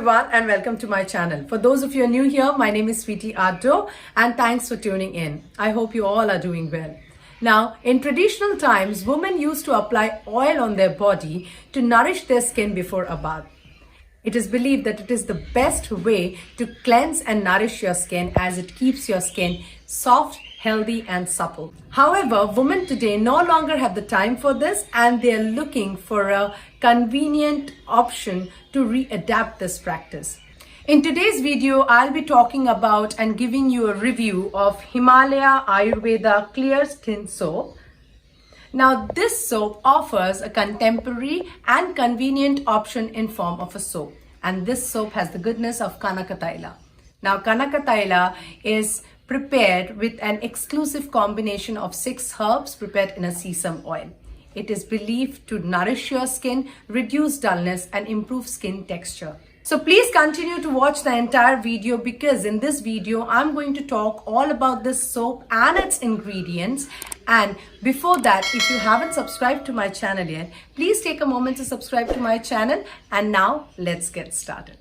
everyone and welcome to my channel. For those of you who are new here, my name is Sweetie Addo and thanks for tuning in. I hope you all are doing well. Now, in traditional times, women used to apply oil on their body to nourish their skin before a bath. It is believed that it is the best way to cleanse and nourish your skin as it keeps your skin soft, healthy and supple. However, women today no longer have the time for this and they are looking for a convenient option to readapt this practice. In today's video, I'll be talking about and giving you a review of Himalayaayurveda Clear Skin Soap. Now, this soap offers a contemporary and convenient option in form of a soap. And this soap has the goodness of Kanaka Taila. Now, Kanaka Taila is prepared with an exclusive combination of 6 herbs prepared in a sesame oil. It is believed to nourish your skin, reduce dullness and improve skin texture. So please continue to watch the entire video because in this video I'm going to talk all about this soap and its ingredients. And before that, if you haven't subscribed to my channel yet, please take a moment to subscribe to my channel. And now let's get started.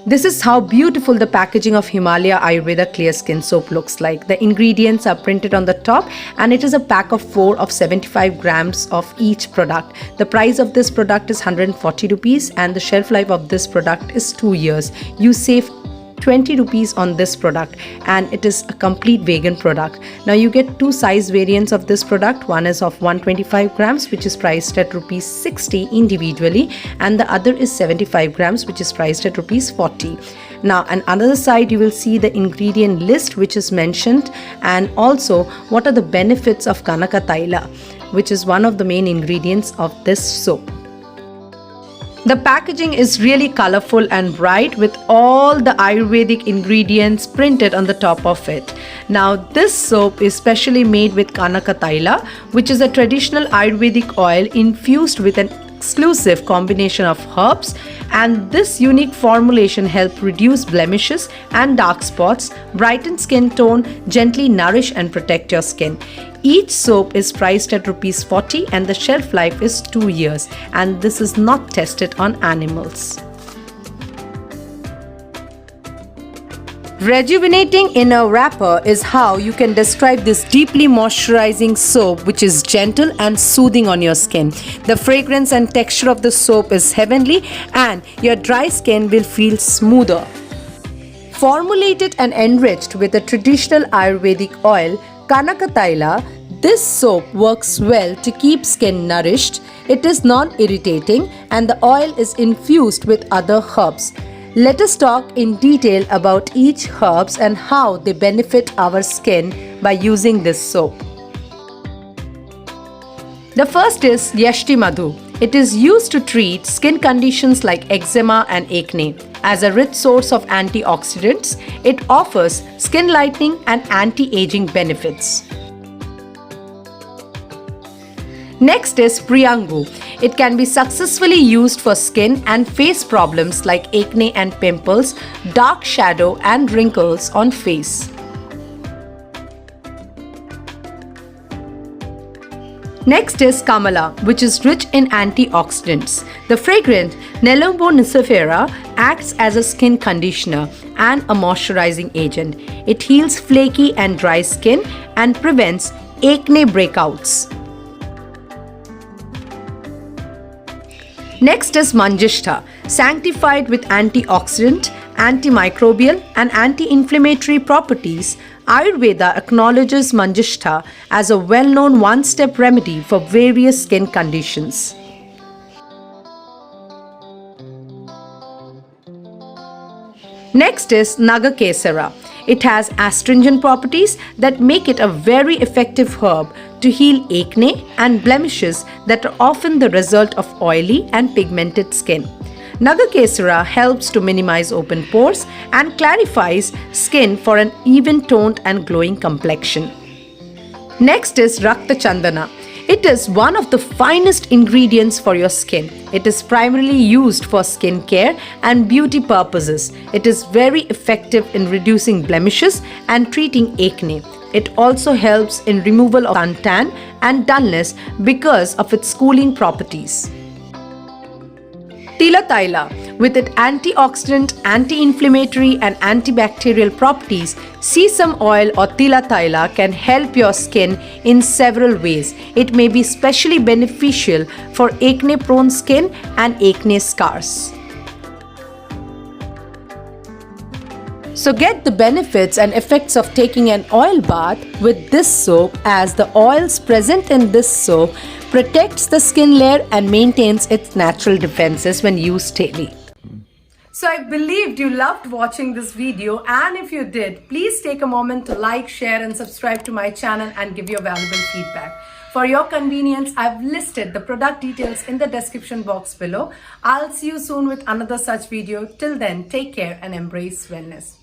This is how beautiful the packaging of Himalayaayurveda Clear Skin Soap looks like. The ingredients are printed on the top and it is a pack of 4 of 75 grams of each product. The price of this product is 140 rupees and the shelf life of this product is 2 years. You save 20 rupees on this product and it is a complete vegan product. Now you get 2 size variants of this product. One is of 125 grams which is priced at rupees 60 individually and the other is 75 grams which is priced at rupees 40. Now on another side you will see the ingredient list which is mentioned and also what are the benefits of Kanaka Taila, which is one of the main ingredients of this soap. The packaging is really colorful and bright with all the Ayurvedic ingredients printed on the top of it. Now this soap is specially made with Kanaka Taila, which is a traditional Ayurvedic oil infused with an exclusive combination of herbs, and this unique formulation helps reduce blemishes and dark spots, brighten skin tone, gently nourish and protect your skin. Each soap is priced at rupees 40 and the shelf life is 2 years, and this is not tested on animals. Rejuvenating in a wrapper is how you can describe this deeply moisturizing soap which is gentle and soothing on your skin. The fragrance and texture of the soap is heavenly and your dry skin will feel smoother. Formulated and enriched with a traditional Ayurvedic oil, Kanaka Taila, this soap works well to keep skin nourished. It is non-irritating and the oil is infused with other herbs. Let us talk in detail about each herbs and how they benefit our skin by using this soap. The first is Yashti Madhu. It is used to treat skin conditions like eczema and acne. As a rich source of antioxidants, it offers skin lightening and anti-aging benefits. Next is Priyangu. It can be successfully used for skin and face problems like acne and pimples, dark shadow and wrinkles on face. Next is Kamala, which is rich in antioxidants. The fragrant Nelumbo nicifera acts as a skin conditioner and a moisturizing agent. It heals flaky and dry skin and prevents acne breakouts. Next is Manjishta, sanctified with antioxidant, antimicrobial and anti-inflammatory properties. Ayurveda acknowledges Manjishta as a well-known one-step remedy for various skin conditions. Next is Nagakesara. It has astringent properties that make it a very effective herb to heal acne and blemishes that are often the result of oily and pigmented skin. Nagakesara helps to minimize open pores and clarifies skin for an even-toned and glowing complexion. Next is Rakta Chandana. It is one of the finest ingredients for your skin. It is primarily used for skin care and beauty purposes. It is very effective in reducing blemishes and treating acne. It also helps in removal of suntan and dullness because of its cooling properties. Tila Taila, with its antioxidant, anti-inflammatory and antibacterial properties, sesame oil or Tila Taila can help your skin in several ways. It may be especially beneficial for acne-prone skin and acne scars. So get the benefits and effects of taking an oil bath with this soap, as the oils present in this soap protects the skin layer and maintains its natural defenses when used daily. So I believed you loved watching this video, and if you did, please take a moment to like, share and subscribe to my channel and give your valuable feedback. For your convenience, I've listed the product details in the description box below. I'll see you soon with another such video. Till then, take care and embrace wellness.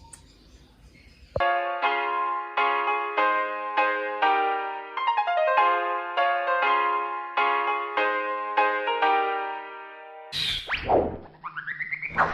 You